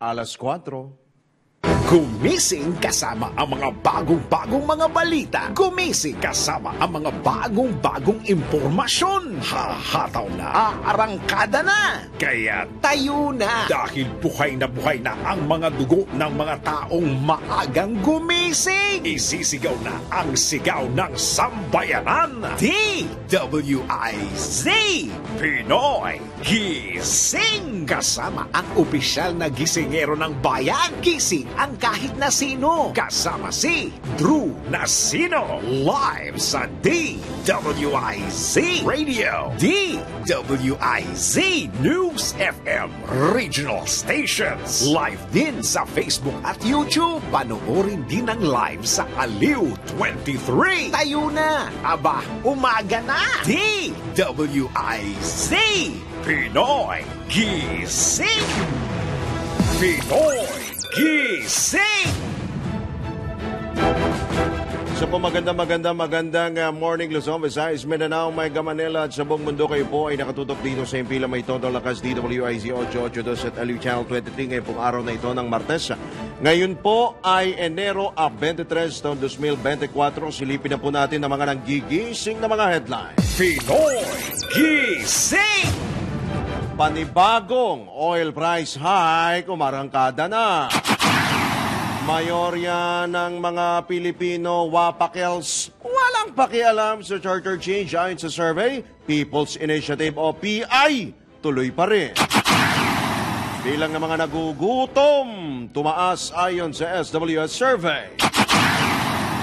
4:00. Gumising kasama ang mga bagong-bagong mga balita. Gumising kasama ang mga bagong-bagong impormasyon. Hahataw na, arangkada na. Kaya tayo na. Dahil buhay na ang mga dugo ng mga taong maagang gumising. Isisigaw na ang sigaw ng sambayanan. DWIZ Pinoy Gising. Kasama ang opisyal na gisingero ng bayan. Gising ang kahit na sino. Kasama si Drew Nasino. Live sa DWIZ Radio. DWIZ News FM Regional Stations. Live din sa Facebook at YouTube. Panoorin din ang live sa Aliw 23. Tayo na. Aba, umaga na. DWIZ Pinoy Gising. Pinoy Gising! So po magandang morning Luzon, Visayas, Mindanao, Mega Manila at sa buong mundo. Kayo po ay nakatutok dito sa impila may todo lakas DWIZ 882 at Aliw Channel 23 ngayong pong araw na ito ng Martes. Ngayon po ay Enero 23 taong 2024. Silipin na po natin ang mga nanggigising na mga headline. Pinoy Gising! Panibagong oil price hike umarangkada na. Mayorya ng mga Pilipino wapakels walang pakialam sa charter change ayon sa survey. People's Initiative o PI tuloy pa rin. Bilang ng mga nagugutom tumaas ayon sa SWS survey.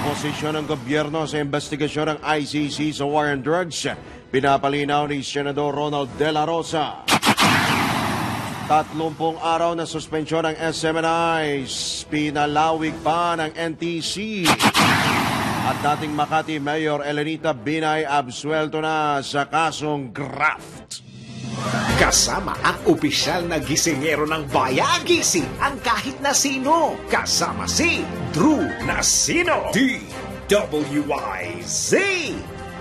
Posisyon ng gobyerno sa investigasyon ng ICC sa war on drugs pinapalinaw ni Senador Ronald De La Rosa. 30 araw na suspensyon ng SMNIs, pinalawig pa ng NTC. At dating Makati Mayor Elenita Binay absuelto na sa kasong graft. Kasama ang opisyal na gisingero ng bayan. Gising ang kahit na sino. Kasama si Drew Nasino. DWIZ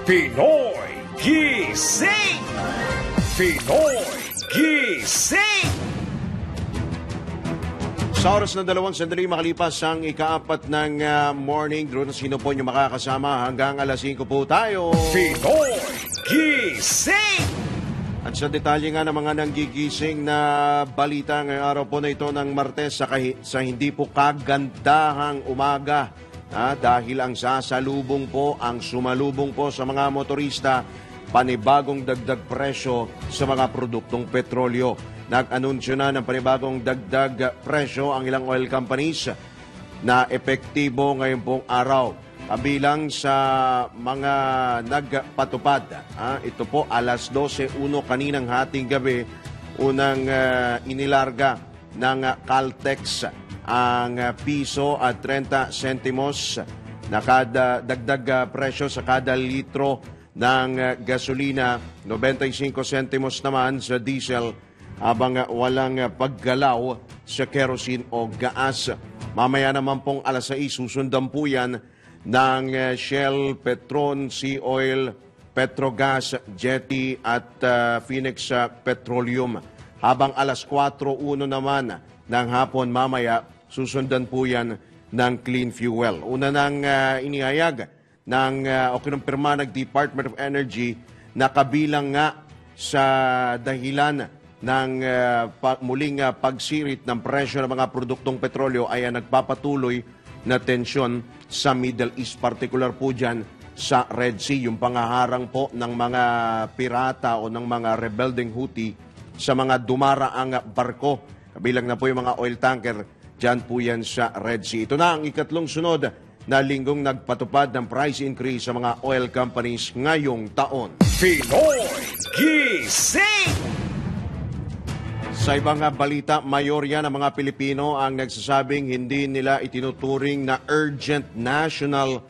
Pinoy Gising. Pinoy Gising! Sa oras ng 2 sandali makalipas ang ikaapat ng morning, Drew, sino po nyo makakasama hanggang alas 5 po tayo. Pinoy Gising! At sa detalye nga ng mga nanggigising na balita ngayong araw po na ito ng Martes sa hindi po kagandahang umaga. Dahil ang sasalubong po, ang sumalubong po sa mga motorista, panibagong dagdag presyo sa mga produktong petrolyo. Nag-anunsyo na ng panibagong dagdag presyo ang ilang oil companies na epektibo ngayon pong araw. Kabilang sa mga nagpatupad, ito po alas 12:01 kaninang hating gabi, unang inilarga ng Caltex ang piso at 30 sentimos na kada dagdag presyo sa kada litro ng gasolina, 95 sentimos naman sa diesel, habang walang paggalaw sa kerosene o gaas. Mamaya naman pong alas 6, susundan po yan ng Shell, Petron, Sea Oil, Petrogas, Jetty at Phoenix Petroleum. Habang alas 4:01 naman ng hapon mamaya, susundan po yan ng Clean Fuel. Una nang inihayag o kinumpirma ng Department of Energy na kabilang nga sa dahilan ng muling pagsirit ng presyo ng mga produktong petrolyo ay nagpapatuloy na tensyon sa Middle East, particular po dyan sa Red Sea, yung pangaharang po ng mga pirata o ng mga rebelding Houthi sa mga dumaraang barko. Kabilang na po yung mga oil tanker, dyan po yan sa Red Sea. Ito na ang ikatlong sunod na linggong nagpatupad ng price increase sa mga oil companies ngayong taon. Pinoy Gising! Sa ibang balita, mayorya ng mga Pilipino ang nagsasabing hindi nila itinuturing na urgent national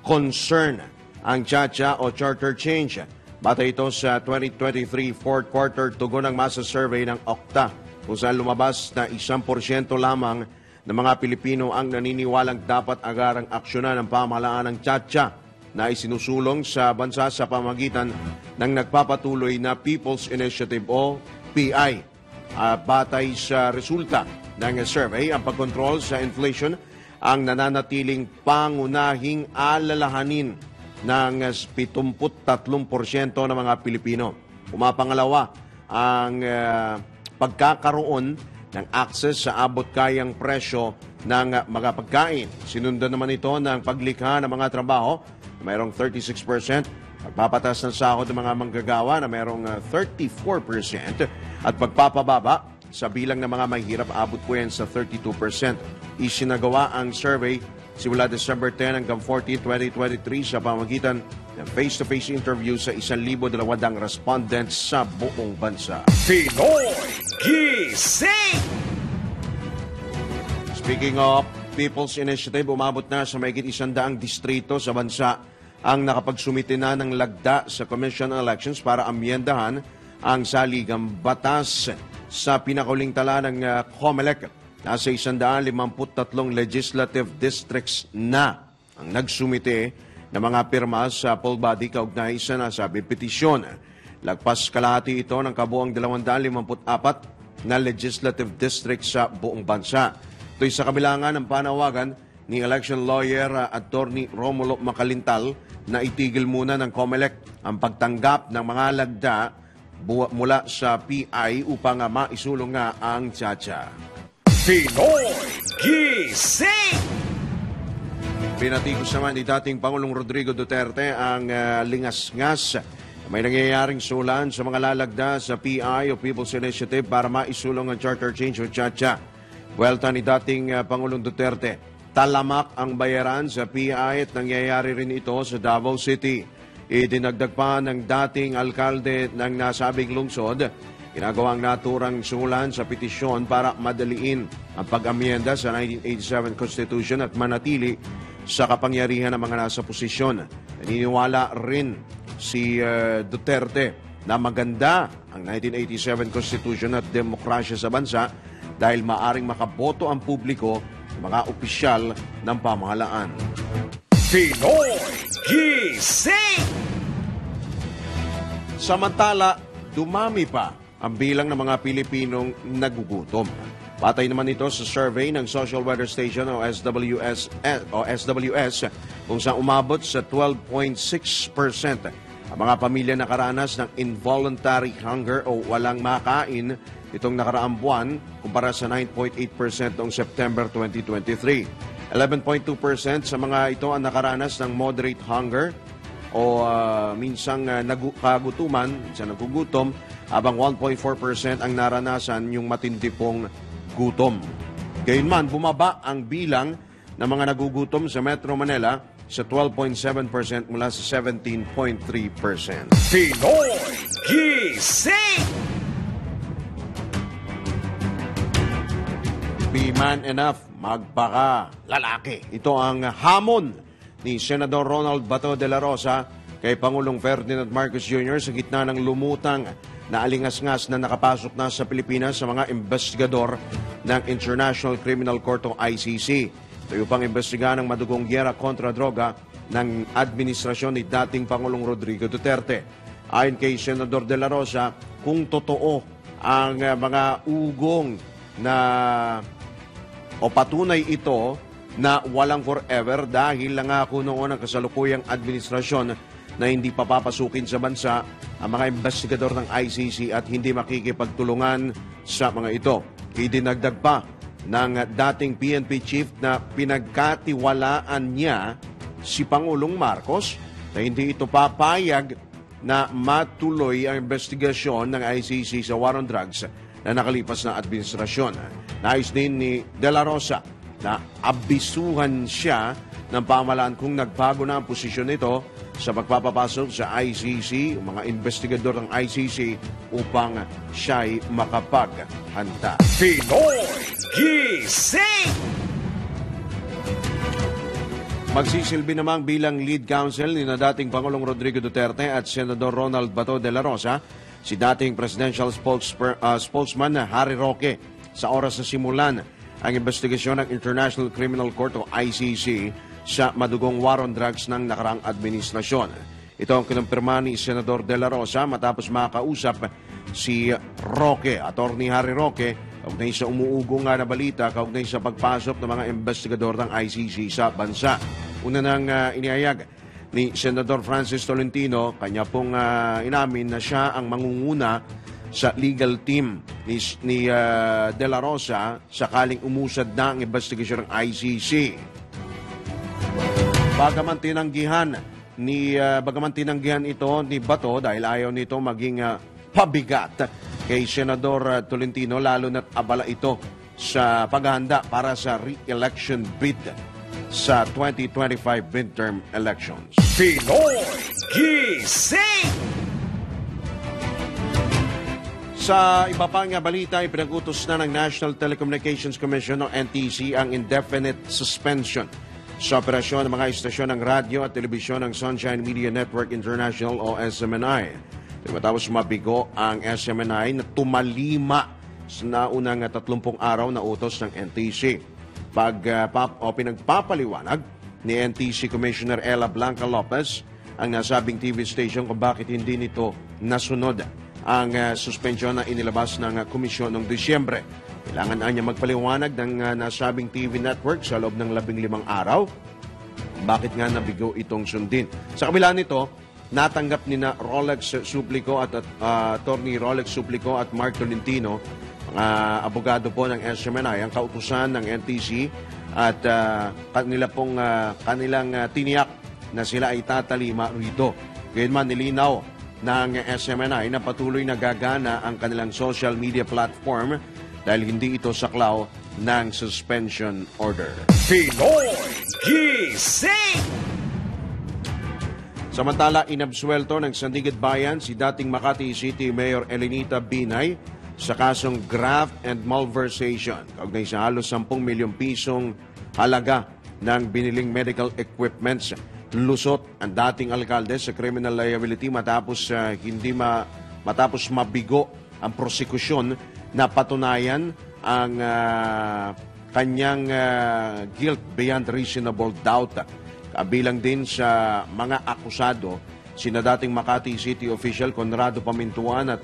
concern ang Chacha o charter change. Batay ito sa 2023 fourth quarter tugon ng masa survey ng Okta, kung saan lumabas na 1% lamang ng mga Pilipino ang naniniwalang dapat agarang aksyonan ng pamahalaan ng Chacha na isinusulong sa bansa sa pamagitan ng nagpapatuloy na People's Initiative o PI. Batay sa resulta ng survey, ang pagkontrol sa inflation ang nananatiling pangunahing alalahanin ng 73% ng mga Pilipino. Pumapangalawa ang pagkakaroon ng access sa abot-kayang presyo ng mga pagkain. Sinundan naman ito ng paglikha ng mga trabaho na mayroong 36%, pagpapatas ng sahod ng mga manggagawa na mayroong 34%, at pagpapababa sa bilang ng mga mahirap abot po yan sa 32%. Isinagawa ang survey simula December 10 hanggang 14, 2023 sa pamamagitan ng face-to-face interview sa 1,200 respondents sa buong bansa. Pinoy Gising! Speaking of People's Initiative, umabot na sa mahigit 100 distrito sa bansa ang nakapagsumite na ng lagda sa Commission on Elections para amyendahan ang saligang batas. Sa pinakauling tala ng COMELEC, nasa 153 legislative districts na ang nagsumite ng mga pirma sa poll body kaugnay sa nasabing petisyon. Lagpas kalahati ito ng kabuang 254 na legislative districts sa buong bansa. Ito'y sa kabilangan ng panawagan ni election lawyer Attorney Romulo Macalintal na itigil muna ng COMELEC ang pagtanggap ng mga lagda mula sa PI upang maisulong nga ang tiyatsa. Pinoy Gising! Pinatikos naman ni dating Pangulong Rodrigo Duterte ang lingas-ngas. May nangyayaring sulan sa mga lalagda sa PI o People's Initiative para maisulong ang charter change o tiyatsa. Welta ni dating Pangulong Duterte, talamak ang bayaran sa PI at nangyayari rin ito sa Davao City. Idinagdag pa ng dating alkalde ng nasabing lungsod, ginagawang naturang sulan sa petisyon para madaliin ang pag-amyenda sa 1987 Constitution at manatili sa kapangyarihan ng mga nasa posisyon. Naniniwala rin si Duterte na maganda ang 1987 Constitution at demokrasya sa bansa dahil maaring makaboto ang publiko sa mga opisyal ng pamahalaan. Pinoy Gising! Samantala, dumami pa ang bilang ng mga Pilipinong nagugutom. Patay naman ito sa survey ng Social Weather Station o SWS kung saan umabot sa 12.6% ang mga pamilya nakaranas ng involuntary hunger o walang makain itong nakaraang buwan kumpara sa 9.8% noong September 2023. 11.2% sa mga ito ang nakaranas ng moderate hunger o minsang kagutuman, minsan nagugutom, habang 1.4% ang naranasan yung matindi pong gutom. Gayunman, bumaba ang bilang ng mga nagugutom sa Metro Manila sa 12.7% mula sa 17.3%. Pinoy Gising! Be man enough, magpaka lalaki. Ito ang hamon ni Senador Ronald Bato de la Rosa kay Pangulong Ferdinand Marcos Jr. sa gitna ng lumutang na alingas-ngas na nakapasok na sa Pilipinas sa mga investigador ng International Criminal Court o ICC. Ito upang imbestigahan ang madugong gyera kontra droga ng administrasyon ni dating Pangulong Rodrigo Duterte. Ayon kay Senador de la Rosa, kung totoo ang mga ugong na o patunay ito na walang forever dahil nangako noon ang kasalukuyang administrasyon na hindi papapasukin sa bansa ang mga investigador ng ICC at hindi makikipagtulungan sa mga ito. Idinagdag pa ng dating PNP chief na pinagkatiwalaan niya si Pangulong Marcos na hindi ito papayag na matuloy ang investigasyon ng ICC sa war on drugs na nakalipas na administrasyon. Nais din ni De La Rosa na abisuhan siya ng pamahalaan kung nagbago na ang posisyon nito sa pagpapapasok sa ICC, mga investigador ng ICC upang siya'y makapaghanda. Pinoy Gising! Magsisilbi namang bilang lead counsel ni na dating Pangulong Rodrigo Duterte at Senador Ronald Bato de la Rosa si dating presidential spokesman na Harry Roque sa oras na simulan ang investigasyon ng International Criminal Court o ICC sa madugong war on drugs ng nakaraang administrasyon. Ito ang kinumpirma ni Senador De La Rosa matapos makausap si Roque, Attorney Harry Roque, kaugnay sa umuugong nga na balita, kaugnay sa pagpasok ng mga investigador ng ICC sa bansa. Una nang inihayag ni Senador Francis Tolentino, kanya pong inamin na siya ang mangunguna sa legal team ni De La Rosa sakaling umusad na ang investigasyon ng ICC. Bagaman tinanggihan ito ni Bato dahil ayaw nito maging pabigat kay Senador Tolentino, lalo na't abala ito sa paghahanda para sa re-election bid sa 2025 midterm elections. Pinoy Gising! Sa iba pang balita, ipinagutos na ng National Telecommunications Commission o NTC ang indefinite suspension sa operasyon ng mga istasyon ng radyo at telebisyon ng Sunshine Media Network International o SMNI. Matapos mabigo ang SMNI na tumalima sa naunang 30 araw na utos ng NTC. Pinagpapaliwanag ni NTC Commissioner Ella Blanca Lopez ang nasabing TV station kung bakit hindi nito nasunod ang suspensyon na inilabas ng komisyon noong Disyembre. Kailangan niya magpaliwanag ng nasabing TV network sa loob ng 15 araw. Bakit nga nabigo itong sundin? Sa kabila nito, natanggap ni na Rolex Suplico at Attorney Rolex Suplico at Mark Tolentino, mga abogado po ng SMNI, ang kautusan ng NTC at kanilang tiniyak na sila ay tatalima rito. Gayunman nilinaw ng SMNI na patuloy na gagana ang kanilang social media platform dahil hindi ito saklaw ng suspension order. Pinoy Gising! Samantala, inabsuelto ng Sandigan Bayan si dating Makati City Mayor Elenita Binay sa kasong graft and malversation. Kaugnay sa halos 10 milyong pisong halaga ng biniling medical equipments. Lusot ang dating alkalde sa criminal liability matapos mabigo ang prosekusyon na patunayan ang kanyang guilt beyond reasonable doubt. Kabilang din sa mga akusado, sina dating Makati City official Conrado Pamintuan at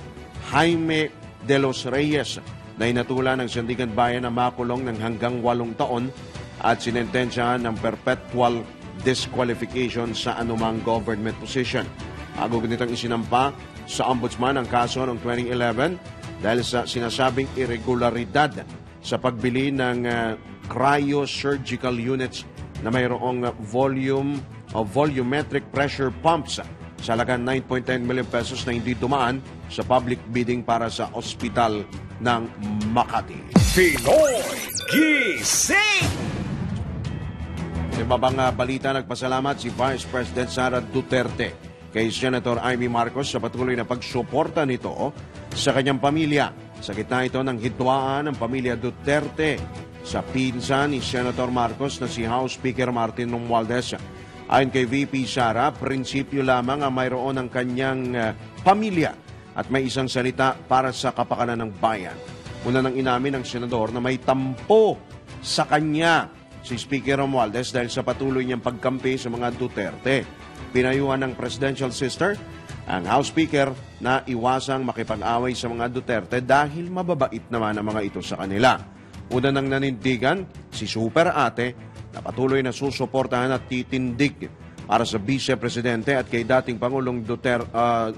Jaime de los Reyes na inatulan ng Sandigan Bayan na makulong ng hanggang 8 taon at sinentensyahan ng perpetual disqualification sa anumang government position. Bago ganitang isinampa sa ombudsman ang kaso noong 2011 dahil sa sinasabing irregularidad sa pagbili ng cryosurgical units na mayroong volumetric pressure pumps sa halagang 9.10 million pesos na hindi dumaan sa public bidding para sa ospital ng Makati. Pinoy Gising! Sa ibang balita, nagpasalamat si Vice President Sara Duterte kay Senator Amy Marcos sa patuloy na pagsuporta nito sa kanyang pamilya. Sa gitna ito ng hidwaan ng pamilya Duterte sa pinsan ni Senator Marcos na si House Speaker Martin Romualdez. Ayon kay VP Sara, prinsipyo lamang ang mayroon ng kanyang pamilya at may isang salita para sa kapakanan ng bayan. Una nang inamin ng senador na may tampo sa kanya si Speaker Romualdez dahil sa patuloy niyang pagkampi sa mga Duterte. Pinayuhan ng presidential sister ang House Speaker na iwasang makipag-away sa mga Duterte dahil mababait naman ang mga ito sa kanila. Una nang nanindigan si Super Ate na patuloy na susuportahan at titindig para sa Vice Presidente at kay dating Pangulong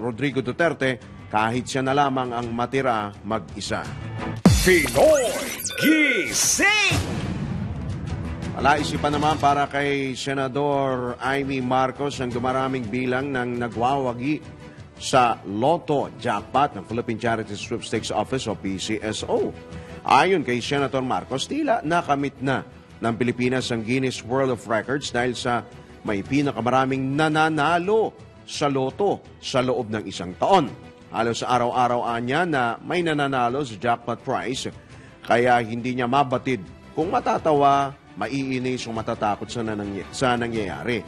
Rodrigo Duterte kahit siya na lamang ang matira mag-isa. Pinoy Gising! Palaisipan naman para kay Senador Amy Marcos ang dumaraming bilang ng nagwawagi sa Lotto Jackpot ng Philippine Charity Sweepstakes Office o PCSO. Ayon kay Senator Marcos, tila nakamit na ng Pilipinas ang Guinness World of Records dahil sa may pinakamaraming nananalo sa Lotto sa loob ng isang taon. Halos sa araw-araw niya na may nananalo sa jackpot prize, kaya hindi niya mabatid kung matatawa, maiinis o matatakot sa nangyayari.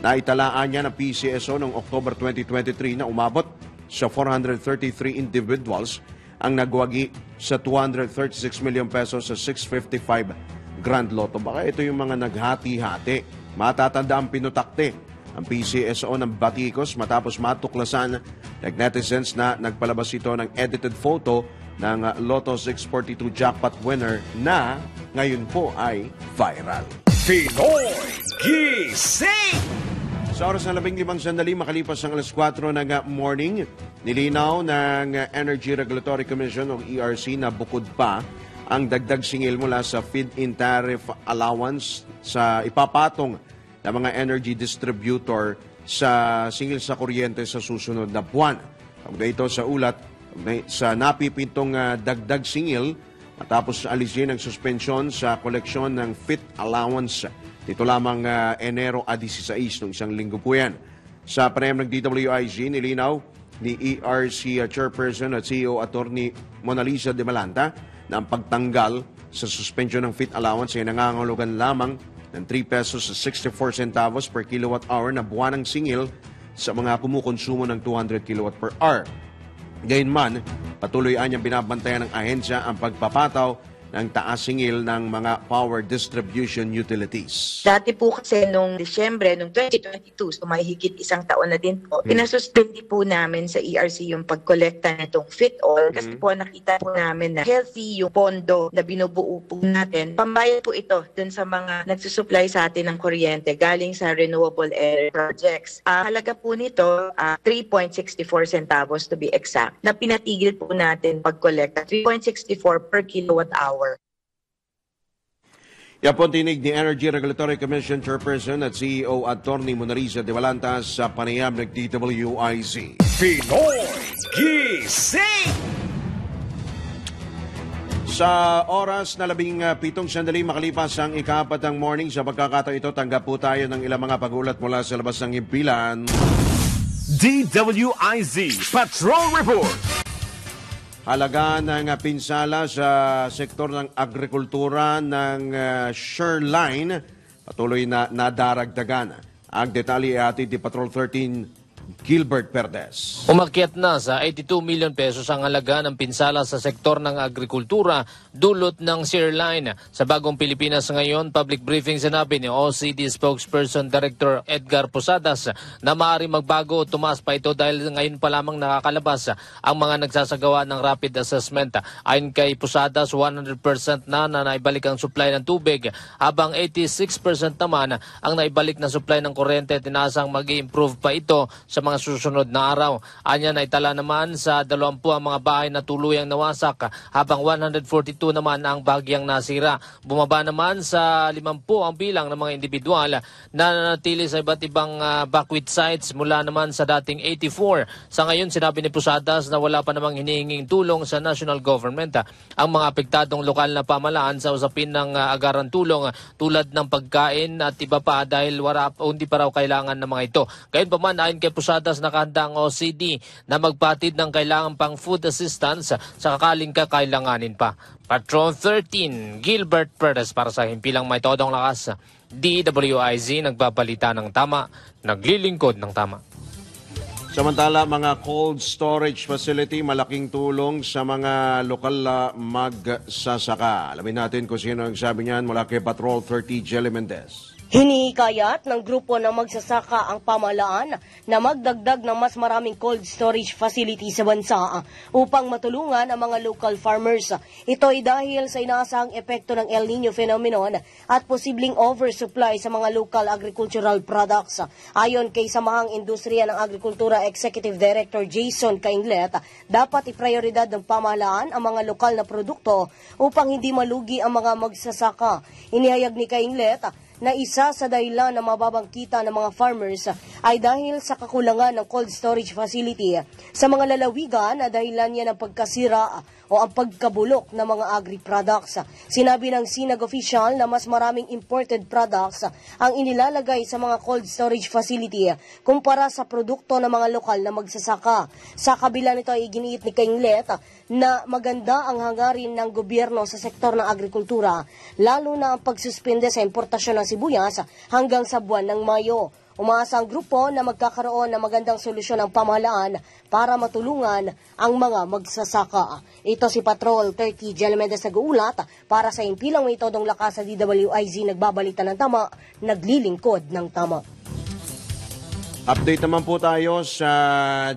Naitalaan niya ng PCSO noong October 2023 na umabot sa 433 individuals ang nagwagi sa 236 million pesos sa 655 Grand Lotto. Baka ito yung mga naghati-hati. Matatanda ang pinutakte ang PCSO ng batikos matapos matuklasan ng netizens na nagpalabas ito ng edited photo ng Lotto 642 jackpot winner na ngayon po ay viral. Pinoy Gising! Sa oras na 15 sandali makalipas ang alas 4 ng morning, nilinaw ng Energy Regulatory Commission o ERC na bukod pa ang dagdag singil mula sa feed-in tariff allowance sa ipapatong ng mga energy distributor sa singil sa kuryente sa susunod na buwan. Kaugnay ito sa ulat sa napipintong dagdag singil matapos alisin ang suspensyon sa koleksyon ng FIT allowance. Dito lamang Enero 16 noong isang linggo po yan. Sa panayam ng DWIZ, nilinaw ni ERC Chairperson at CEO Attorney Mona Lisa de Malanta na ang pagtanggal sa suspension ng FIT allowance ay nangangahulugan lamang ng 3 pesos sa 64 centavos per kilowatt hour na buwanang singil sa mga kumukonsumo ng 200 kilowatt per hour. Gayunman, patuloy anyang binabantayan ng ahensya ang pagpapataw ng taas singil ng mga power distribution utilities. Dati po kasi nung Disyembre, nung 2022, so may higit isang taon na din po, pinasuspindi po namin sa ERC yung pagkolekta nitong FIT-all kasi po nakita po namin na healthy yung pondo na binubuo po natin. Pambayad po ito dun sa mga nagsusupply sa atin ng kuryente galing sa renewable energy projects. Halaga po nito, 3.64 centavos to be exact, na pinatigil po natin pagkolekta, 3.64 per kilowatt hour. Yan po tinig ni Energy Regulatory Commission Chairperson at CEO Attorney Mona Lisa de Malanta sa panayam ng DWIZ. Pinoy Gising! Sa oras na 17 sandali makalipas ang ikapatang morning, sa pagkakataon ito, tanggap po tayo ng ilang mga pag-ulat mula sa labas ng impilan. DWIZ Patrol Report! Halaga ng pinsala sa sektor ng agrikultura ng Shoreline patuloy na nadaragdagan. Ang detalye ay atin ni Patrol 13 Gilbert Perdes. Umakyat na sa 82 million pesos ang halaga ng pinsala sa sektor ng agrikultura dulot ng Shoreline. Sa Bagong Pilipinas ngayon, public briefing sinabi ni OCD spokesperson Director Edgar Posadas na maaari magbago o tumaas pa ito dahil ngayon pa lamang nakakalabas ang mga nagsasagawa ng rapid assessment. Ayon kay Posadas, 100% na naibalik ang supply ng tubig habang 86% naman ang naibalik na supply ng kuryente. Tinasang mag-i-improve pa ito sa mga susunod na araw. Anya na itala naman sa 20 ang mga bahay na tuluyang nawasak habang 142 naman ang bagyang nasira. Bumaba naman sa 50 ang bilang ng mga individual na nanatili sa iba't ibang backwit sites mula naman sa dating 84. Sa ngayon, sinabi ni Posadas na wala pa namang hinihinging tulong sa national government ang mga apektadong lokal na pamahalaan sa usapin ng agaran tulong tulad ng pagkain at iba pa dahil hindi pa raw kailangan ng mga ito. Gayunpaman, ayon kay Posadas, nakahanda ang OCD na magpatid ng kailangan pang food assistance sa kakaling kakailanganin pa. Patrol 13, Gilbert Perez para sa Himpilang May Todong Lakas. DWIZ, nagbabalita ng tama, naglilingkod ng tama. Samantala, mga cold storage facility, malaking tulong sa mga lokal na magsasaka. Alamin natin kung sino ang sabi niyan mula kay Patrol 30, Jelly Mendez. Hinihikayat ng grupo ng magsasaka ang pamahalaan na magdagdag ng mas maraming cold storage facility sa bansa upang matulungan ang mga local farmers. Ito ay dahil sa inaasahang epekto ng El Nino phenomenon at posibleng oversupply sa mga local agricultural products. Ayon kay Samahang Industriya ng Agrikultura Executive Director Jason Kainglet, dapat iprioridad ng pamahalaan ang mga lokal na produkto upang hindi malugi ang mga magsasaka. Inihayag ni Kainglet na isa sa dahilan na mababang kita ng mga farmers ay dahil sa kakulangan ng cold storage facility sa mga lalawigan na dahilan niya ng pagkasira o ang pagkabulok ng mga agri-products. Sinabi ng SINAG official na mas maraming imported products ang inilalagay sa mga cold storage facility kumpara sa produkto ng mga lokal na magsasaka. Sa kabila nito ay iginiit ni Kainglet na maganda ang hangarin ng gobyerno sa sektor ng agrikultura, lalo na ang pagsuspende sa importasyon ng sibuyas hanggang sa buwan ng Mayo. Umaasa ang grupo na magkakaroon ng magandang solusyon ng pamahalaan para matulungan ang mga magsasaka. Ito si Patrol 30 Jelly Mendez nag-uulat para sa Himpilang May Todong Lakas sa DWIZ, nagbabalita ng tama, naglilingkod ng tama. Update naman po tayo sa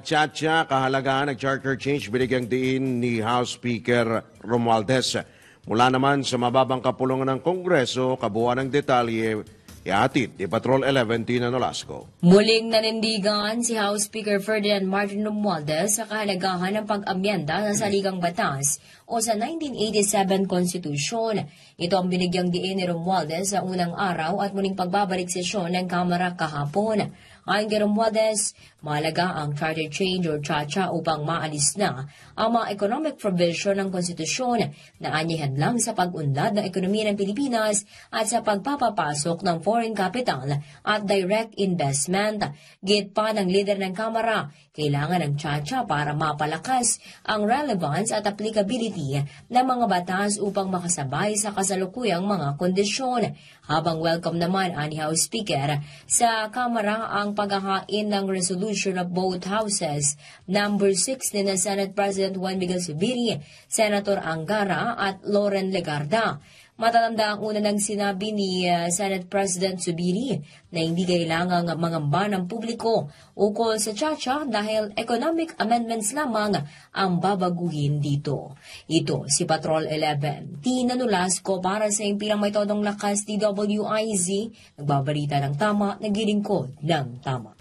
Chacha, kahalagahan ng charter change binigyang diin ni House Speaker Romualdez. Mula naman sa mababang kapulungan ng Kongreso, kabuuan ng detalye, ihatid ni Patrol 11 Tina Nolasco. Muling nanindigan si House Speaker Ferdinand Martin Romualdez sa kahalagahan ng pag-amyenda sa saligang batas o sa 1987 Constitution. Ito ang binigyang diin ni Romualdez sa unang araw at muling pagbabalik sesyon ng Kamara kahapon. Ayon kay Romualdez, mahalaga ang charter change or CHA upang maalis na ang mga economic provision ng konstitusyon na anyay hadlang sa pag-unlad ng ekonomiya ng Pilipinas at sa pagpapapasok ng foreign capital at direct investment. Git pa ng leader ng Kamara, kailangan ng CHA para mapalakas ang relevance at applicability ng mga batas upang makasabay sa kasalukuyang mga kondisyon. Habang welcome naman ani House Speaker sa Kamara ang paghahain ng resolution of both houses, number 6 ni na Senate President Juan Miguel Zubiri, Senator Angara at Loren Legarda. Matatanda ang una ng sinabi ni Senate President Zubiri na hindi kailangang mangamba ng publiko ukol sa CHA dahil economic amendments lamang ang babaguhin dito. Ito si Patrol 11. Tina Nolasco para sa impilang may todong lakas DWIZ, nagbabalita ng tama, naglilingkod ng tama.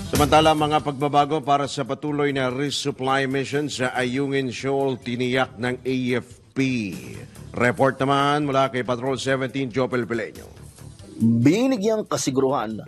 Samantala, mga pagbabago para sa patuloy na resupply mission sa Ayungin Shoal tiniyak ng AFP. Report naman mula kay Patrol 17, Jopel Pileño. Binigyang kasiguruhan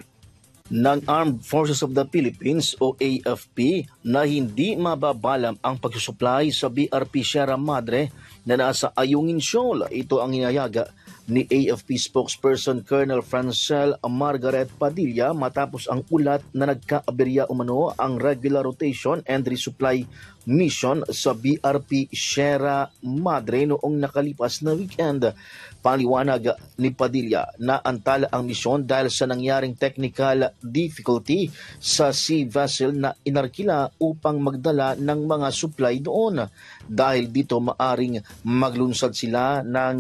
ng Armed Forces of the Philippines o AFP na hindi mababalam ang pagsusupply sa BRP Sierra Madre na nasa Ayungin Shoal. Ito ang inayaga ni AFP spokesperson Colonel Francel Margaret Padilla matapos ang ulat na nagkaaberya umano ang regular rotation and resupply mission sa BRP Sierra Madre noong nakalipas na weekend. Paliwanag ni Padilla na antala ang misyon dahil sa nangyaring technical difficulty sa sea vessel na inarkila upang magdala ng mga supply doon. Dahil dito maaring maglunsad sila ng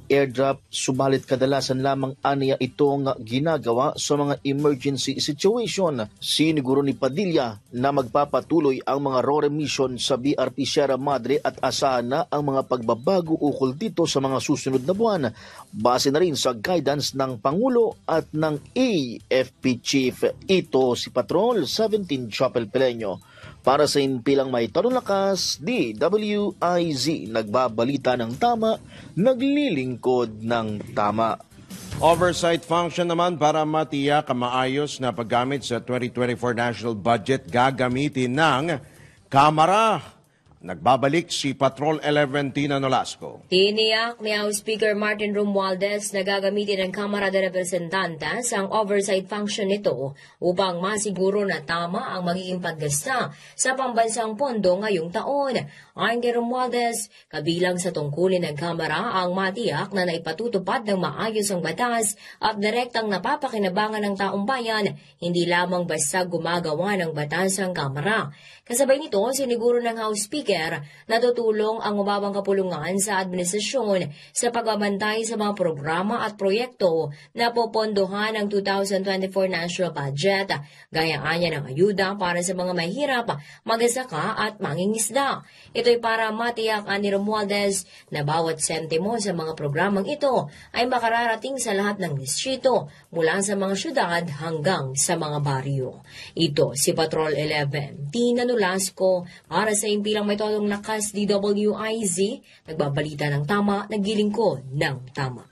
airdrop, subalit kadalasan lamang aniya itong ginagawa sa mga emergency situation. Siniguro ni Padilla na magpapatuloy ang mga RORE mission sa BRP Sierra Madre at asahan na ang mga pagbabago ukol dito sa mga susunod na buwan. Base na rin sa guidance ng Pangulo at ng AFP Chief. Ito si Patrol 17 Chapel Pileño. Para sa impilang may todong lakas, DWIZ, nagbabalita ng tama, naglilingkod ng tama. Oversight function naman para matiyak ang maayos na paggamit sa 2024 national budget gagamitin ng Kamara. Nagbabalik si Patrol 11 Tina Nolasco. Tiniyak ni House Speaker Martin Romualdez na gagamitin ng Kamara de Representantes ang oversight function nito upang masiguro na tama ang magiging paggasta sa pambansang pondo ngayong taon. Ayon kay Romualdez, kabilang sa tungkulin ng Kamara ang matiyak na naipatutupad ng maayos ang batas at direktang napapakinabangan ng taong bayan, hindi lamang basta gumagawa ng batas ang Kamara. Kasabay nito, siniguro ng House Speaker na tutulong ang mababang kapulungan sa administrasyon sa pagbabantay sa mga programa at proyekto na popondohan ng 2024 national budget, gayaan niya ng ayuda para sa mga mahirap, magsasaka at mangingisda. Ito'y para matiyakan ni Romualdez na bawat sentimo sa mga programang ito ay makararating sa lahat ng distrito mula sa mga syudad hanggang sa mga baryo. Ito si Patrol 11, Tina Nolasco para sa impilang may todong lakas DWIZ, nagbabalita ng tama, naglilingkod ng tama.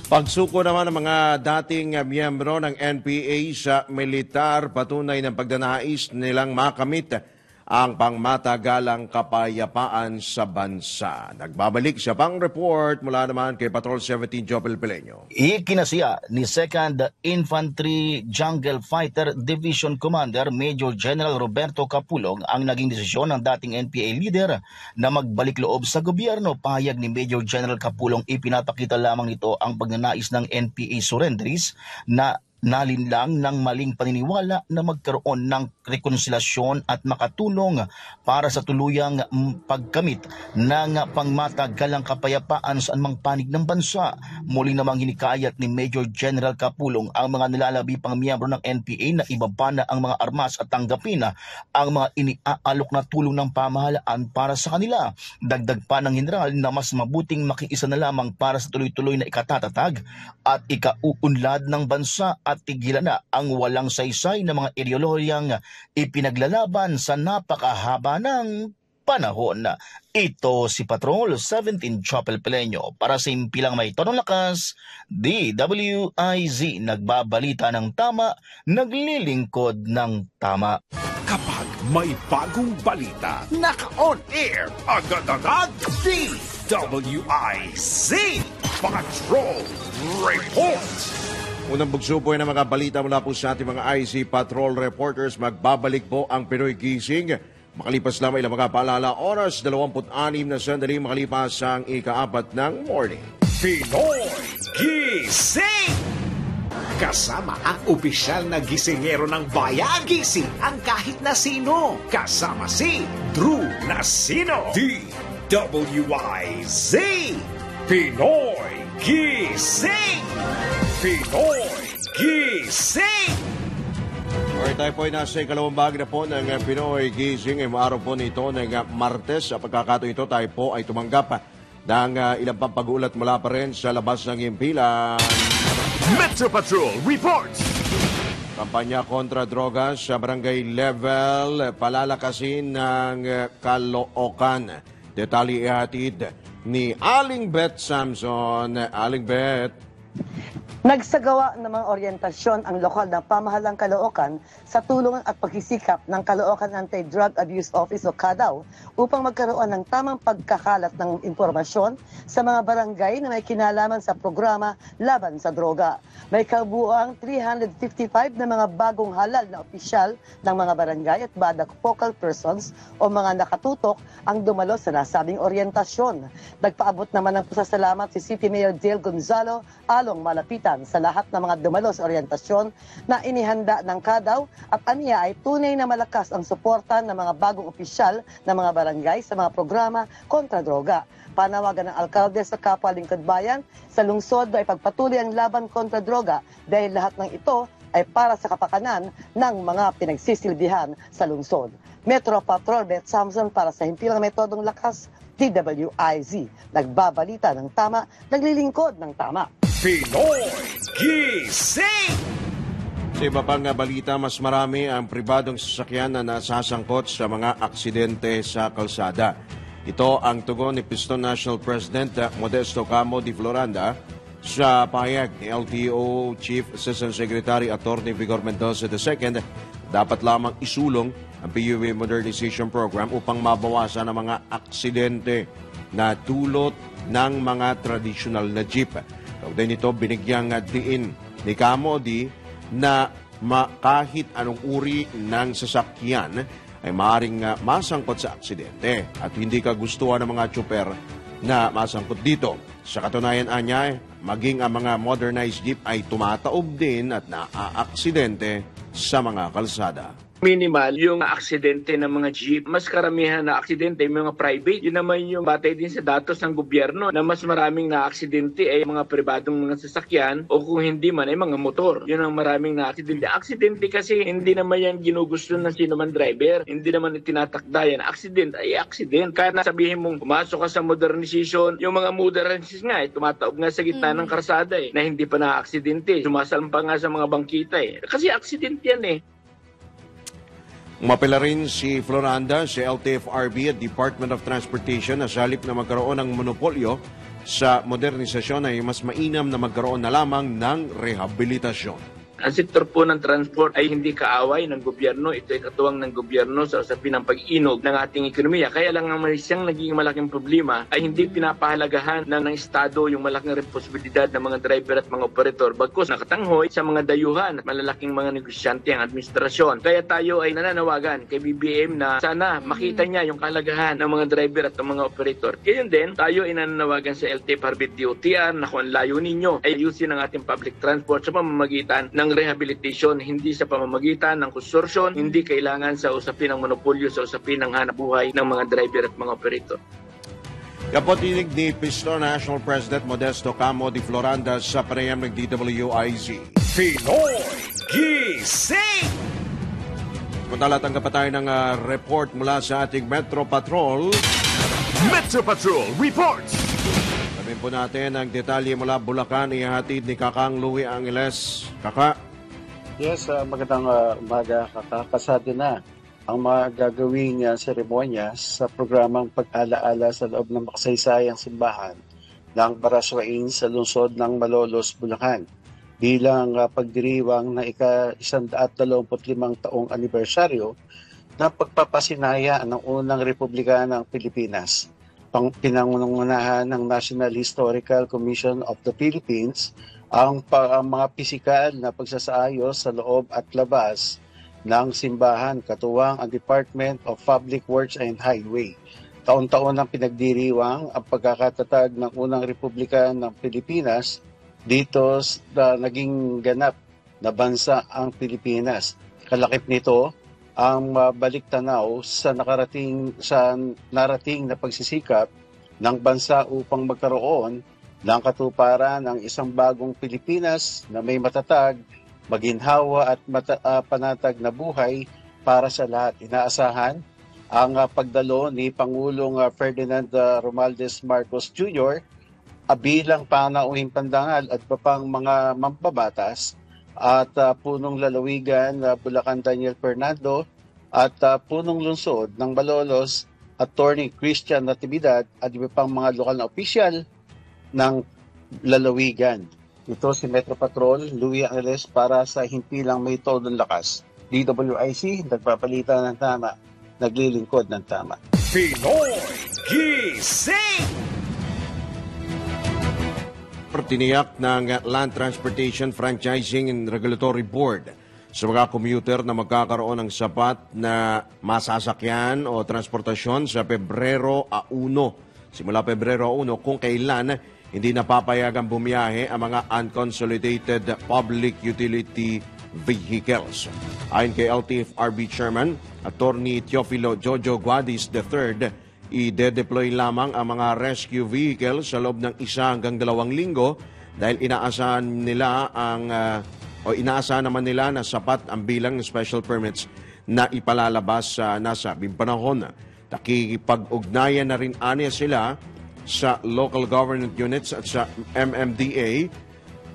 Pagsuko naman ng mga dating miyembro ng NPA sa militar, patunay ng pagdanais nilang makamit ang pangmatagalang kapayapaan sa bansa. Nagbabalik siya pang report mula naman kay Patrol 17 Jopel Pileño. Ikinasiya ni 2nd Infantry Jungle Fighter Division Commander Major General Roberto Capulong ang naging desisyon ng dating NPA leader na magbalik loob sa gobyerno. Pahayag ni Major General Capulong, ipinapakita lamang nito ang pagnanais ng NPA surrenderies na nalinlang ng maling paniniwala na magkaroon ng rekonsilasyon at makatulong para sa tuluyang pagkamit ng pangmatagalang kapayapaan sa anumang panig ng bansa. Muli namang hinikayat ni Major General Kapulong ang mga nilalabi pang miyembro ng NPA na ibaba na ang mga armas at tanggapin ang mga iniaalok na tulong ng pamahalaan para sa kanila. Dagdag pa ng general na mas mabuting makiisa na lamang para sa tuloy-tuloy na ikatatatag at ikauunlad ng bansa at tigilan na ang walang saysay na mga ideolohiyang ipinaglalaban sa napakahaba ng panahon. Ito si Patrol 17 Chopel Peleño para sa impilang may tonong lakas, DWIZ, nagbabalita ng tama, naglilingkod ng tama. Kapag may bagong balita, naka-on air, agad-agad, DWIZ Patrol Report. Unang bugso po ng mga balita mula po sa ating mga IC Patrol Reporters. Magbabalik po ang Pinoy Gising. Makalipas lamang ilang mga paalala, oras 26 na sandali makalipas ang ika-4 ng morning. Pinoy Gising! Kasama ang opisyal na gisingero ng bayan. Gising ang kahit na sino. Kasama si Drew Nasino. DWIZ Pinoy Gising! Pinoy Gising! Alright, tayo po ay nasa ikalawang bahagi na po ng Pinoy Gising. Ay araw po nito ng Martes. Sa pagkakataon ito, tayo po ay tumanggap ng ilang pampag-uulat mula pa rin sa labas ng impilan. Metro Patrol reports! Kampanya kontra drogas sa barangay level, palalakasin ng Caloocan. Detalye ihatid ni Aling Beth Samson. Aling Beth. Nagsagawa ng mga oryentasyon ang lokal na pamahalang Caloocan sa tulungan at pagsisikap ng Caloocan Anti-Drug Abuse Office o CADAW upang magkaroon ng tamang pagkakalat ng impormasyon sa mga barangay na may kinalaman sa programa laban sa droga. May kabuuang 355 na mga bagong halal na opisyal ng mga barangay at badak focal persons o mga nakatutok ang dumalo sa nasabing oryentasyon. Nagpaabot naman ng pasasalamat si City Mayor Dale Gonzalo Along Malapitan sa lahat ng mga dumalo sa oryentasyon na inihanda ng CADAW at aniya ay tunay na malakas ang suporta ng mga bagong opisyal ng mga barangay sa mga programa kontra droga. Panawagan ng alkalde sa kapwa lingkod bayan sa lungsod ay pagpatuloy ang laban kontra droga dahil lahat ng ito ay para sa kapakanan ng mga pinagsisilbihan sa lungsod. Metro Patrol Beth Samson para sa Himpilang Metodong Lakas, DWIZ. Nagbabalita ng tama, naglilingkod ng tama. Pinoy Gising! Sa iba pang balita, mas marami ang pribadong sasakyan na nasasangkot sa mga aksidente sa kalsada. Ito ang tugon ni Piston National President Modesto Camo de Floranda sa pahayag ni LTO Chief Assistant Secretary Atty. Vigor Mendoza II. Dapat lamang isulong ang PUV Modernization Program upang mabawasan ang mga aksidente na dulot ng mga traditional na jeep. Kaugnay nito, binigyang diin ni Camodi na kahit anong uri ng sasakyan ay maaaring masangkot sa aksidente at hindi kagustuhan ng mga tsuper na masangkot dito. Sa katunayan anya, maging ang mga modernized jeep ay tumataob din at naaaksidente sa mga kalsada. Minimal yung aksidente ng mga jeep. Mas karamihan na aksidente yung mga private. Yun naman yung batay din sa datos ng gobyerno na mas maraming na aksidente ay mga pribadong mga sasakyan o kung hindi man ay mga motor. Yun ang maraming na aksidente. Aksidente kasi hindi naman yan ginugusto ng sino man driver. Hindi naman tinatakda yan. Aksidente ay aksidente. Kaya nasabihin mong pumasok ka sa modernization, yung mga modernization nga tumataob nga sa gitna ng karsada na hindi pa na-aksidente. Sumasalpa nga sa mga bangkita Kasi aksidente yan Umapela rin si Floranda sa LTFRB at Department of Transportation na sa halip na magkaroon ng monopolyo sa modernisasyon ay mas mainam na magkaroon na lamang ng rehabilitasyon. Ang sektor po ng transport ay hindi kaaway ng gobyerno. Ito ay katuwang ng gobyerno sa usapin ng pag-inog ng ating ekonomiya. Kaya lang ang siyang naging malaking problema ay hindi pinapahalagahan ng Estado yung malaking responsibilidad ng mga driver at mga operator. Bagkus nakatanghoy sa mga dayuhan at malalaking mga negosyante ang administrasyon. Kaya tayo ay nananawagan kay BBM na sana makita niya yung kahalagahan ng mga driver at ng mga operator. Kaya din, tayo ay nananawagan sa LTFRB DOTR na kung layo ninyo ay ayusin ang ating public transport sa pamamagitan ng ang rehabilitation hindi sa pamamagitan ng konsorsyon, hindi kailangan sa usapin ng monopolyo, sa usapin ng hanap buhay ng mga driver at mga operator. Kapotinig ni Pistor National President Modesto Camo de Floranda sa panayam ng DWIZ. Pinoy Gising! Tanggap pa tayo ng report mula sa ating Metro Patrol. Metro Patrol Reports! Sabihin po natin ang detalye mula Bulacan, ihahatid ni Kakang Louie Angeles. Kaka? Yes, magandang umaga, Kaka. Pasado na ang mga gagawing seremonya sa programang pag-alaala sa loob ng makasaysayang simbahan ng Baraswain sa lungsod ng Malolos, Bulacan bilang pagdiriwang na ika-125 taong anibersaryo ng pagpapasinaya ng unang Republika ng Pilipinas. Pinangunahan ng National Historical Commission of the Philippines ang mga pisikal na pagsasaayos sa loob at labas ng simbahan, katuwang ang Department of Public Works and Highway. Taon-taon ang pinagdiriwang ang pagkakatatag ng unang Republika ng Pilipinas dito na naging ganap na bansa ang Pilipinas. Kalakip nito ang balik tanaw sa narating na pagsisikap ng bansa upang magkaroon ng katuparan ng isang bagong Pilipinas na may matatag, maginhawa at panatag na buhay para sa lahat. Inaasahan ang pagdalo ni Pangulong Ferdinand Romualdez Marcos Jr. Bilang panauhing pandangal at papang mga mambabatas at punong lalawigan Bulacan Daniel Fernando at punong lungsod ng Malolos Attorney Christian Natividad at iba pang mga lokal na opisyal ng lalawigan. Ito si Metro Patrol, Louie Angeles para sa himpilang may todong lakas. DWIC, nagpapalitan ng tama, naglilingkod ng tama. Pinoy Gising! Tiniyak ng Land Transportation Franchising and Regulatory Board sa mga commuter na magkakaroon ng sapat na masasakyan o transportasyon sa Pebrero 1. Simula Pebrero 1 kung kailan hindi napapayagang bumiyahe ang mga unconsolidated public utility vehicles. Ayon kay LTFRB Chairman, Attorney Teofilo Jojo Guadis III, i-deploy lamang ang mga rescue vehicle sa loob ng 1 hanggang 2 linggo dahil inaasahan naman nila na sapat ang bilang ng special permits na ipalalabas sa nasabing panahon. Nakikipag-ugnayan na rin aniya sila sa local government units at sa MMDA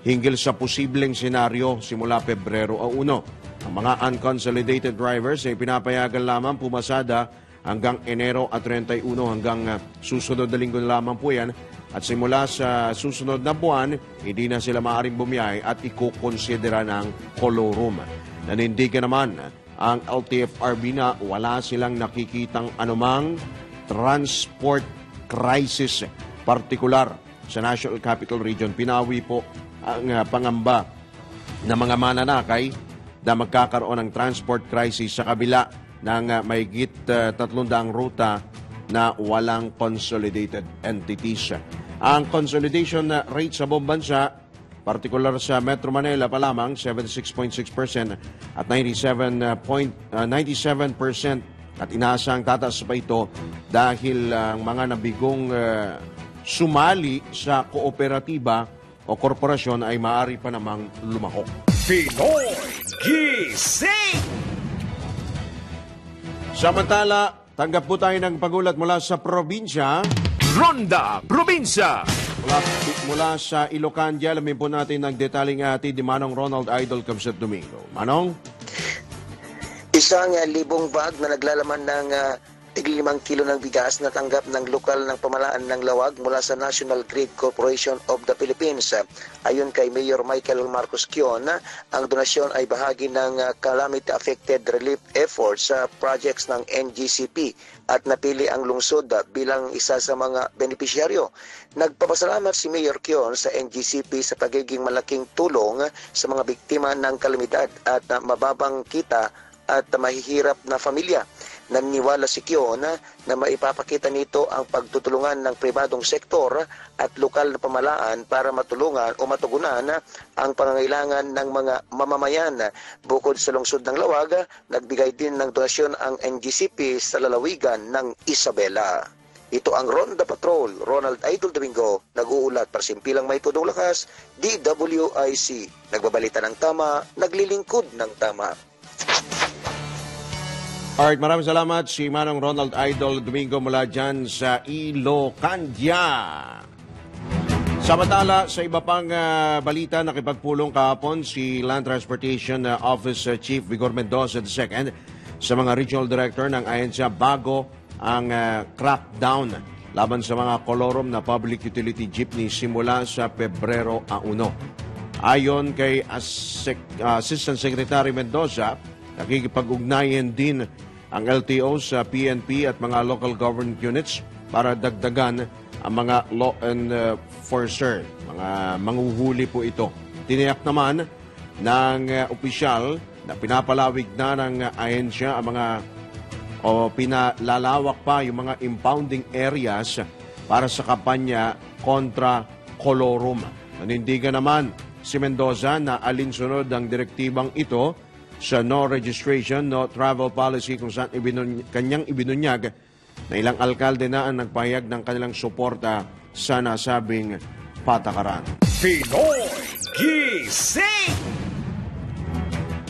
hinggil sa posibleng senaryo simula Pebrero 1. Ang mga unconsolidated drivers ay pinapayagan lamang pumasada hanggang Enero at 31 hanggang susunod na linggo lamang po yan. At simula sa susunod na buwan, hindi na sila maaaring bumiyahe at ikukonsidera ng colorum. Nanindigan naman ang LTFRB na wala silang nakikitang anumang transport crisis, partikular sa National Capital Region. Pinawi po ang pangamba ng mga mananakay na magkakaroon ng transport crisis sa kabila ng mahigit 300 ruta na walang consolidated entities. Ang consolidation rate sa buong bansa, partikular sa Metro Manila pa lamang, 76.6% at 97% at inaasang tataas pa ito dahil ang mga nabigong sumali sa kooperatiba o korporasyon ay maaari pa namang lumahok. Pinoy Gising! Samantala, tanggap po tayo ng pagulat mula sa probinsya. Ronda Probinsya! Mula sa Ilocania, alamin po natin ang detaling hatid ni Manong Ronald Idol Camset Domingo. Manong? Isang 1,000 bag na naglalaman ng 5 kilo ng bigas na tanggap ng lokal ng pamalaan ng Lawag mula sa National Grid Corporation of the Philippines. Ayon kay Mayor Michael Marcos Quion, ang donasyon ay bahagi ng calamity-affected relief efforts sa projects ng NGCP at napili ang lungsod bilang isa sa mga benepisyaryo. Nagpapasalamat si Mayor Quion sa NGCP sa pagiging malaking tulong sa mga biktima ng kalamidad at mababang kita at mahihirap na pamilya. Naniniwala si Kion na maipapakita nito ang pagtutulungan ng pribadong sektor at lokal na pamalaan para matulungan o matugunan ang pangangailangan ng mga mamamayan. Bukod sa lungsod ng Lawag, nagbigay din ng donasyon ang NGCP sa lalawigan ng Isabela. Ito ang Ronda Patrol, Ronald Idol Domingo, nag-uulat para simpilang may tudong lakas, DWIC. Nagbabalita ng tama, naglilingkod ng tama. Alright, maraming salamat si Manong Ronald Idol Domingo mula dyan sa Ilocandia. Samantala, sa iba pang balita, nakipagpulong kahapon si Land Transportation Office Chief Vigor Mendoza II sa mga regional director ng ahensya bago ang crackdown laban sa mga kolorom na public utility jeepney simula sa Pebrero 1. Ayon kay Assistant Secretary Mendoza, nakikipag-ugnayan din ang LTO sa PNP at mga local government units para dagdagan ang mga law enforcer. Mga manghuhuli po ito. Tiniyak naman ng opisyal na pinapalawig na ng ahensya ang mga pinalalawak pa yung mga impounding areas para sa kampanya kontra kolorum. Nanindigan naman si Mendoza na alinsunod ang direktibang ito sa no registration, no travel policy kung saan kanyang ibinunyag na ilang alkalde na ang nagpahayag ng kanilang suporta sa nasabing patakaran. Pinoy Gising!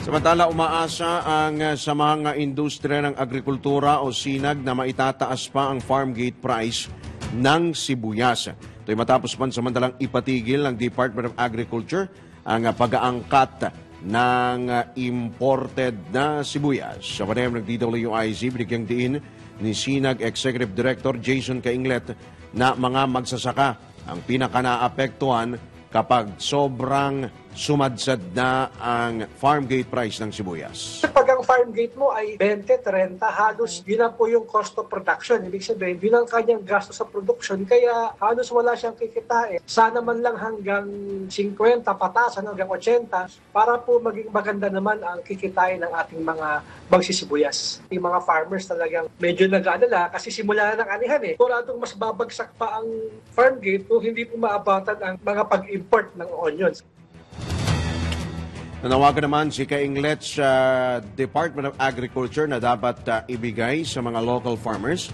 Samantala, umaasa ang samahang industriya ng agrikultura o SINAG na maitataas pa ang farm gate price ng sibuyas. Ito'y matapos pansamantalang ipatigil ng Department of Agriculture ang pag-aangkat ng imported na sibuyas. Sa panayam ng DWIZ, binigyang diin ni SINAG Executive Director Jason Kainglet na mga magsasaka ang pinaka-naapektuhan kapag sobrang sumadsad na ang farm gate price ng sibuyas. Pag ang farm gate mo ay 20, 30, halos yun na po yung cost of production. Ibig sabihin, yun ang kanyang gasto sa production, kaya halos wala siyang kikitain. Sana man lang hanggang 50, patasan hanggang 80, para po maging maganda naman ang kikitain ng ating mga magsisibuyas. Yung mga farmers talagang medyo nag-aalala kasi simula na ng anihan Kuradong mas babagsak pa ang farm gate kung hindi po maabatan ang mga pag-import ng onions. Nanawagan naman si Kainglet sa Department of Agriculture na dapat ibigay sa mga local farmers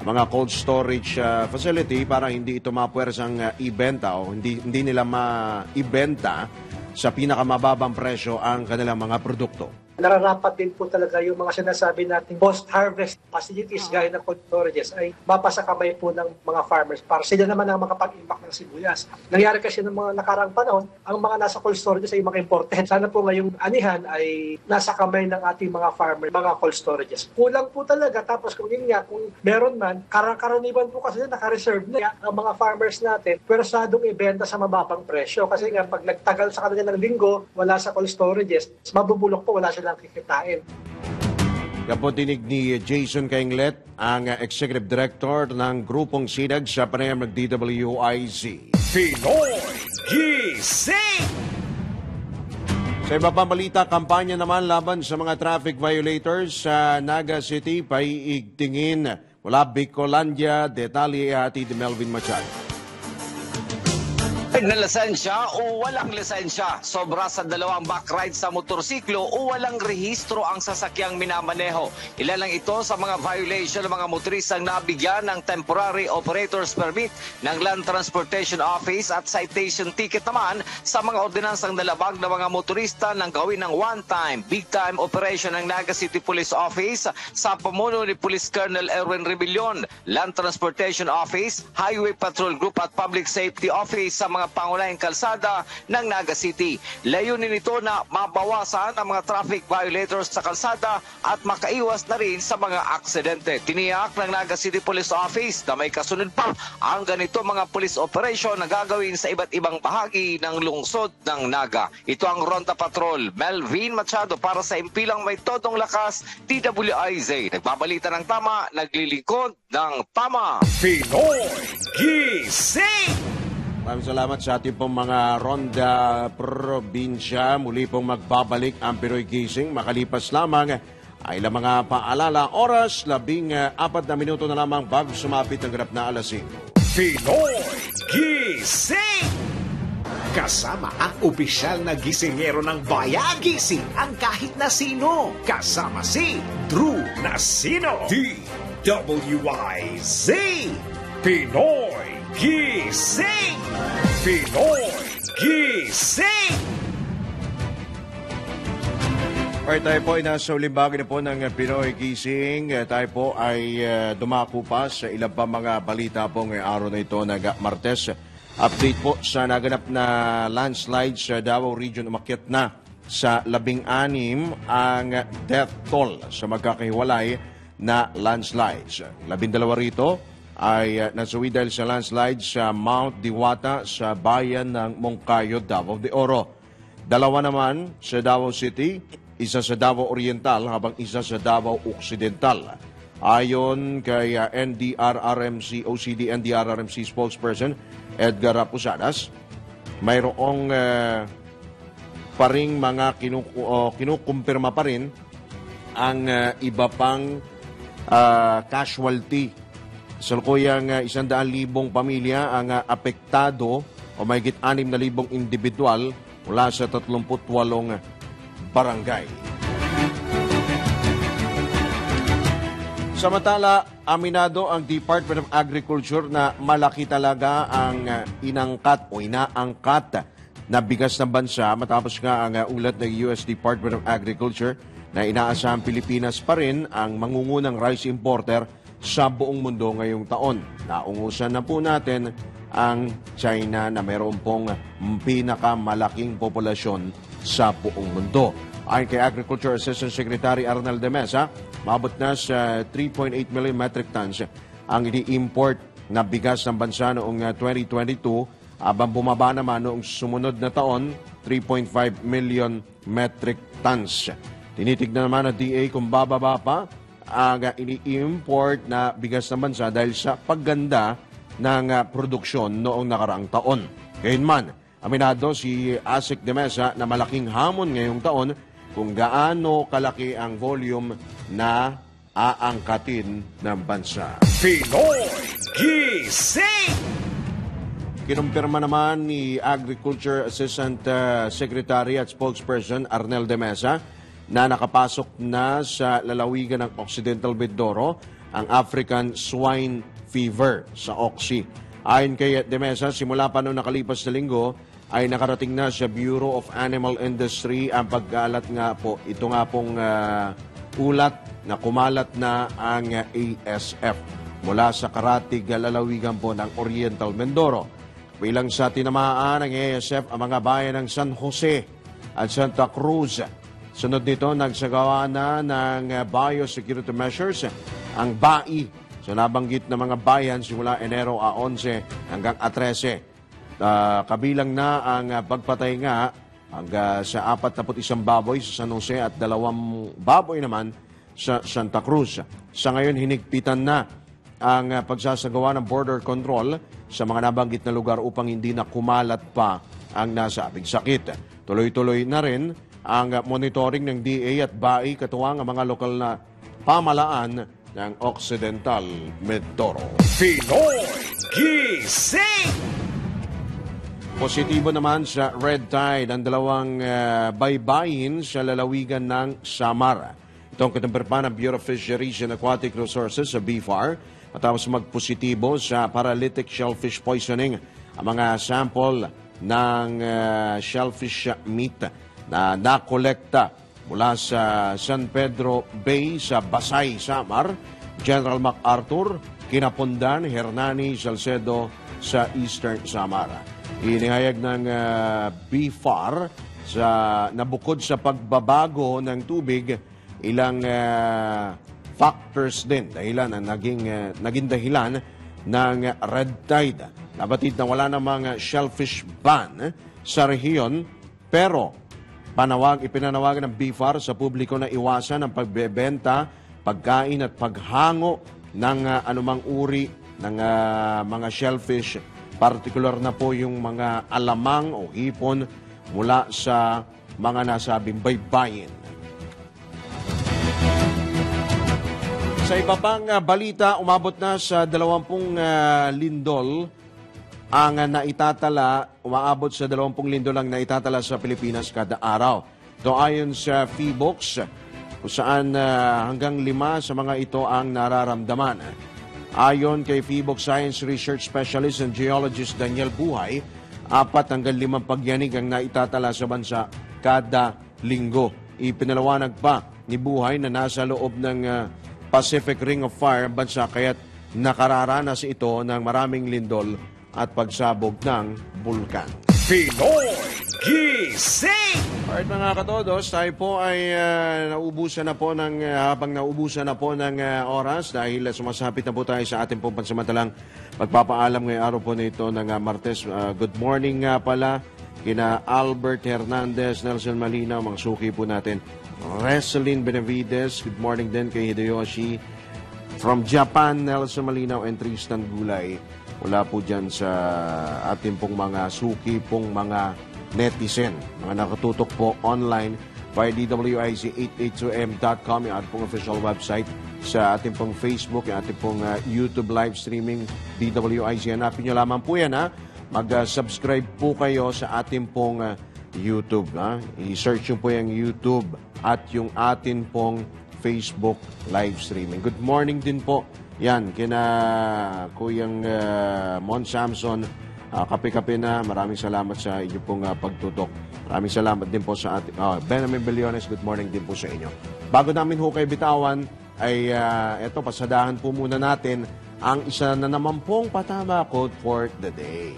mga cold storage facility para hindi ito mapuwersang ibenta o hindi nila maibenta sa pinakamababang presyo ang kanilang mga produkto. Nararapat din po talaga yung mga sinasabi nating post-harvest facilities gaya ng cold storages ay mapasa kamay po ng mga farmers para sila naman ang makapag-impact ng sibuyas. Nangyari kasi ng mga nakaraang panahon, ang mga nasa cold storages ay mga imported. Sana po ngayong anihan ay nasa kamay ng ating mga farmers, mga cold storages. Kulang po talaga, tapos kung yun nga, kung meron man, karaniwan po kasi naka-reserve na ang mga farmers natin, pwersadong ibenta sa mababang presyo. Kasi nga, pag nagtagal sa kanila ng linggo, wala sa cold storages, mabubulok po, wala silang kikitain. Kapag tinig ni Jason Kainglet, ang Executive Director ng Grupong SINAG sa panayam ng DWIZ. Pinoy Gising! Sa iba pang balita, kampanya naman laban sa mga traffic violators sa Naga City, paiigtingin mula Bicolandia. Detalye hatid ni Melvin Machado. Na lisensya o walang lisensya, sobra sa 2 backride sa motorsiklo o walang rehistro ang sasakyang minamaneho. Ilan lang ito sa mga violation ng mga motoristang nabigyan ng Temporary Operator's Permit ng Land Transportation Office at citation ticket naman sa mga ordinansang nalabag ng mga motorista nang gawin ng one-time, big-time operation ng Naga City Police Office sa pamuno ni Police Colonel Erwin Rebillon, Land Transportation Office, Highway Patrol Group at Public Safety Office sa mga pangunahing kalsada ng Naga City. Layunin nito na mabawasan ang mga traffic violators sa kalsada at makaiwas na rin sa mga aksidente. Tiniyak ng Naga City Police Office na may kasunod pa ang ganito mga police operation na gagawin sa iba't ibang bahagi ng lungsod ng Naga. Ito ang Ronda Patrol. Melvin Machado para sa impilang may todong lakas, DWIZ. Nagbabalita ng tama, naglilingkod ng tama. Pinoy Gising! Maraming salamat sa ating pong mga Ronda Probinsya. Muli pong magbabalik ang Pinoy Gising. Makalipas lamang Ay ilang mga paalala, oras, 14 na minuto na lamang bago sumapit ang ganap na alas 5. Pinoy Gising! Kasama ang opisyal na gisingero ng bayan. Gising ang kahit na sino. Kasama si Drew Nasino. DWIZ. Pinoy Gising! Pinoy Gising! Alright, tayo po ay nasa ulimbagin na po ng Pinoy Gising. Tayo po ay dumako pa sa ilang pa mga balita po ngayong araw na ito na Martes. Update po sa naganap na landslide sa Davao Region. Umakyat na sa 16 ang death toll sa magkakahiwalay na landslides. 12 rito ay nasuwi dahil sa landslide sa Mount Diwata sa bayan ng Moncayo, Davao de Oro. 2 naman sa Davao City, isa sa Davao Oriental habang isa sa Davao Occidental. Ayon kay NDRRMC, OCD NDRRMC spokesperson Edgar Pusadas, mayroong paring mga kinukumpirma pa rin ang iba pang casualty. Salukuyang 100,000 pamilya ang apektado o mahigit 6,000 individual mula sa 38 barangay. Samantala, aminado ang Department of Agriculture na malaki talaga ang inaangkat na bigas ng bansa matapos nga ang ulat ng US Department of Agriculture na inaasahang Pilipinas pa rin ang mangungunang rice importer sa buong mundo ngayong taon. Naungusan na po natin ang China na mayroon pong pinakamalaking populasyon sa buong mundo. Ayon kay Agriculture Assistant Secretary Arnel de Mesa, maabot na sa 3.8 million metric tons ang ini-import na bigas ng bansa noong 2022, habang bumaba naman noong sumunod na taon, 3.5 million metric tons. Tinitignan naman ng DA kung bababa pa ang ini-import na bigas ng bansa dahil sa pagganda ng produksyon noong nakaraang taon. Gayunman, aminado si Asik de Mesa na malaking hamon ngayong taon kung gaano kalaki ang volume na aangkatin ng bansa. Pinoy Gising! Kinumpirma naman ni Agriculture Assistant Secretary at Spokesperson Arnel de Mesa na nakapasok na sa lalawigan ng Occidental Mindoro ang African Swine Fever sa Oxy. Ayon kay de Mesa, simula pa noong nakalipas na linggo ay nakarating na sa Bureau of Animal Industry ang pagkalat nga po. Ito nga pong ulat na kumalat na ang ASF mula sa karatig lalawigan po ng Oriental Mindoro. Bilang sa tinamaan ng ASF ang mga bayan ng San Jose at Santa Cruz. Sunod nito, nagsagawa na ng biosecurity measures ang BAI sa nabanggit na mga bayan simula Enero 11 hanggang 13. Kabilang na ang pagpatay nga sa 41 baboy sa San Jose at 2 baboy naman sa Santa Cruz. Sa ngayon, hinigpitan na ang pagsasagawa ng border control sa mga nabanggit na lugar upang hindi na kumalat pa ang nasabing sakit. Tuloy-tuloy na rin ang monitoring ng DA at BAI katuwang ang mga lokal na pamalaan ng Occidental Mindoro. Pinoy Gising! Positibo naman sa red tide ang 2 baybayin sa lalawigan ng Samar. Ito ang katumpirpa ng Bureau of Fisheries and Aquatic Resources sa BFAR matapos magpositibo sa paralytic shellfish poisoning ang mga sample ng shellfish meat na nakolekta mula sa San Pedro Bay sa Basay, Samar, General MacArthur, Kinapundan, Hernani, Salcedo sa Eastern Samar. Inihayag ng BFAR na bukod sa pagbabago ng tubig, ilang factors din dahilan ang naging dahilan ng red tide. Nabatid na wala namang shellfish ban sa rehiyon, pero ipinanawagan ng BFAR sa publiko na iwasan ang pagbebenta, pagkain at paghango ng anumang uri ng mga shellfish, partikular na po yung mga alamang o hipon mula sa mga nasabing baybayin. Sa iba pang balita, umabot na sa 20 lindol ang naitatala, umaabot sa 20 lindol ang naitatala sa Pilipinas kada araw. Ito ayon sa PHIVOLCS, kung saan hanggang 5 sa mga ito ang nararamdaman. Ayon kay PHIVOLCS Science Research Specialist and Geologist Daniel Buhay, 4 hanggang 5 pagyanig ang naitatala sa bansa kada linggo. Ipinalawanag pa ni Buhay na nasa loob ng Pacific Ring of Fire bansa kaya't nakararanas ito ng maraming lindol at pagsabog ng bulkan. Pinoy Gising! Alright mga katodos, tayo po ay naubusan na po ng oras dahil sumasapit na po tayo sa ating pong pansamantalang magpapaalam ngayong araw po na ito ng Martes. Good morning nga pala kina Albert Hernandez, Nelson Malinaw, mga suki po natin. Reselyn Benavides, good morning din kay Hideyoshi. From Japan, Nelson Malinaw and Tristan Gulay. Wala po dyan sa ating pong mga suki pong mga netizen. Mga nakatutok po online via DWIC882m.com, yung ating pong official website. Sa ating pong Facebook, yung ating pong YouTube live streaming, DWIC. Hanapin nyo lamang po yan, ha? Mag-subscribe po kayo sa ating pong YouTube. I-search nyo po yung YouTube at yung atin pong Facebook live streaming. Good morning din po. Yan, kina Kuyang Mon Samson, kape-kape na. Maraming salamat sa inyo pong pagtutok. Maraming salamat din po sa ating Benjamin Bellones, good morning din po sa inyo. Bago namin ho kayo bitawan, ay eto, pasadahan po muna natin ang isa na naman pong patama quote for the day.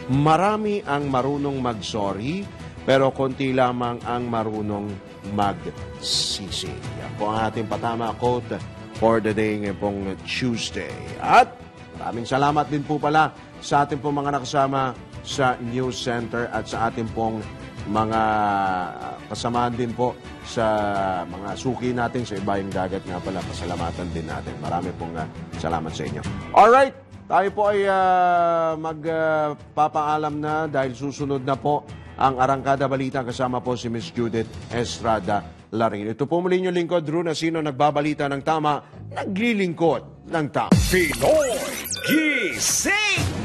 Marami ang marunong mag-sorry, pero konti lamang ang marunong magsisi. Yan po ang ating patama quote for the day ngayon pong Tuesday. At maraming salamat din po pala sa ating pong mga nakasama sa News Center at sa ating pong mga kasamaan din po sa mga suki natin sa Ibayong Dagat nga pala. Pasalamatan din natin. Marami pong salamat sa inyo. Alright, tayo po ay magpapaalam na dahil susunod na po ang Arangkada Balita kasama po si Miss Judith Estrada Larin. Ito po muli yung lingkod, Drew Nasino, nagbabalita ng tama, naglilingkod ng tama. Pinoy Gising!